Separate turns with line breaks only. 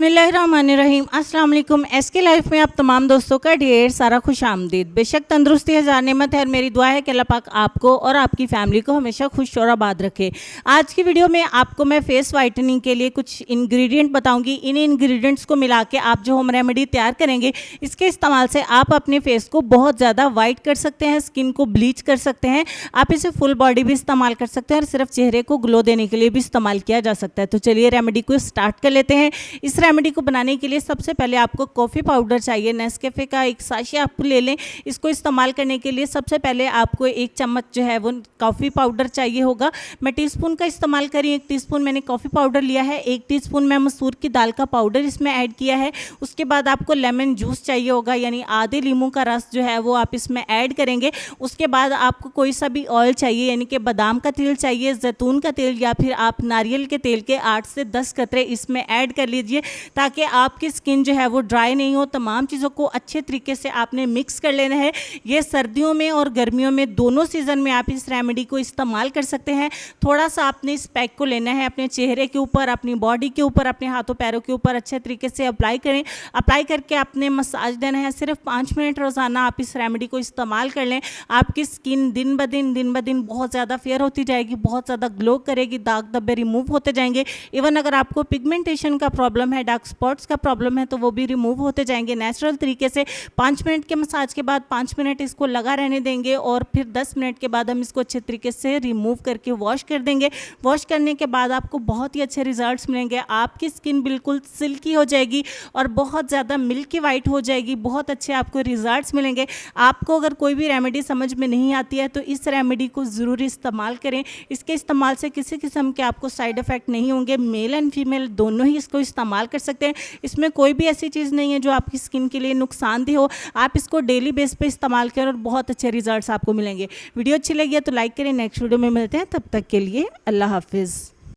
बिस्मिल्लाहिर्रहमानिर्रहीम। अस्सलाम वालेकुम। एसके लाइफ में आप तमाम दोस्तों का ढेर सारा खुश आमदीद। बेशक तंदुरुस्ती हज़ार नेमत है और मेरी दुआ है कि अल्लाह पाक आपको और आपकी फैमिली को हमेशा खुश और आबाद रखे। आज की वीडियो में आपको मैं फेस वाइटनिंग के लिए कुछ इंग्रेडिएंट बताऊंगी। इन इंग्रेडिएंट्स को मिला के आप जो होम रेमेडी तैयार करेंगे, इसके इस्तेमाल से आप अपने फेस को बहुत ज़्यादा वाइट कर सकते हैं, स्किन को ब्लीच कर सकते हैं। आप इसे फुल बॉडी भी इस्तेमाल कर सकते हैं और सिर्फ चेहरे को ग्लो देने के लिए भी इस्तेमाल किया जा सकता है। तो चलिए रेमेडी को स्टार्ट कर लेते हैं। इस रेमेडी को बनाने के लिए सबसे पहले आपको कॉफ़ी पाउडर चाहिए। नेस्कैफे का एक साशे आप ले लें। इसको इस्तेमाल करने के लिए सबसे पहले आपको 1 चम्मच जो है वो कॉफ़ी पाउडर चाहिए होगा। मैं टीस्पून का इस्तेमाल करी, 1 टीस्पून मैंने कॉफ़ी पाउडर लिया है। 1 टीस्पून मैं मसूर की दाल का पाउडर इसमें ऐड किया है। उसके बाद आपको लेमन जूस चाहिए होगा, यानी आधे लीमू का रस जो है वो आप इसमें ऐड करेंगे। उसके बाद आपको कोई सा भी ऑयल चाहिए, यानी कि बादाम का तेल चाहिए, जैतून का तेल या फिर आप नारियल के तेल के 8 से 10 कतरे इसमें ऐड कर लीजिए, ताकि आपकी स्किन जो है वो ड्राई नहीं हो। तमाम चीज़ों को अच्छे तरीके से आपने मिक्स कर लेना है। ये सर्दियों में और गर्मियों में दोनों सीज़न में आप इस रेमेडी को इस्तेमाल कर सकते हैं। थोड़ा सा आपने इस पैक को लेना है, अपने चेहरे के ऊपर, अपनी बॉडी के ऊपर, अपने हाथों पैरों के ऊपर अच्छे तरीके से अप्लाई करें। अप्लाई करके आपने मसाज देना है। सिर्फ 5 मिनट रोज़ाना आप इस रेमेडी को इस्तेमाल कर लें। आपकी स्किन दिन ब दिन बहुत ज़्यादा फेयर होती जाएगी, बहुत ज़्यादा ग्लो करेगी, दाग धब्बे रिमूव होते जाएंगे। इवन अगर आपको पिगमेंटेशन का प्रॉब्लम है, डार्क स्पॉट्स का प्रॉब्लम है, तो वो भी रिमूव होते जाएंगे नेचुरल तरीके से। 5 मिनट के मसाज के बाद 5 मिनट इसको लगा रहने देंगे और फिर 10 मिनट के बाद हम इसको अच्छे तरीके से रिमूव करके वॉश कर देंगे। वॉश करने के बाद आपको बहुत ही अच्छे रिजल्ट्स मिलेंगे। आपकी स्किन बिल्कुल सिल्की हो जाएगी और बहुत ज़्यादा मिल्की वाइट हो जाएगी। बहुत अच्छे आपको रिजल्ट्स मिलेंगे। आपको अगर कोई भी रेमेडी समझ में नहीं आती है तो इस रेमेडी को ज़रूर इस्तेमाल करें। इसके इस्तेमाल से किसी किस्म के आपको साइड इफ़ेक्ट नहीं होंगे। मेल एंड फीमेल दोनों ही इसको इस्तेमाल कर सकते हैं। इसमें कोई भी ऐसी चीज़ नहीं है जो आपकी स्किन के लिए नुकसानदेह हो। आप इसको डेली बेस पे इस्तेमाल करें और बहुत अच्छे रिजल्ट्स आपको मिलेंगे। वीडियो अच्छी लगी है तो लाइक करें। नेक्स्ट वीडियो में मिलते हैं, तब तक के लिए अल्लाह हाफिज़।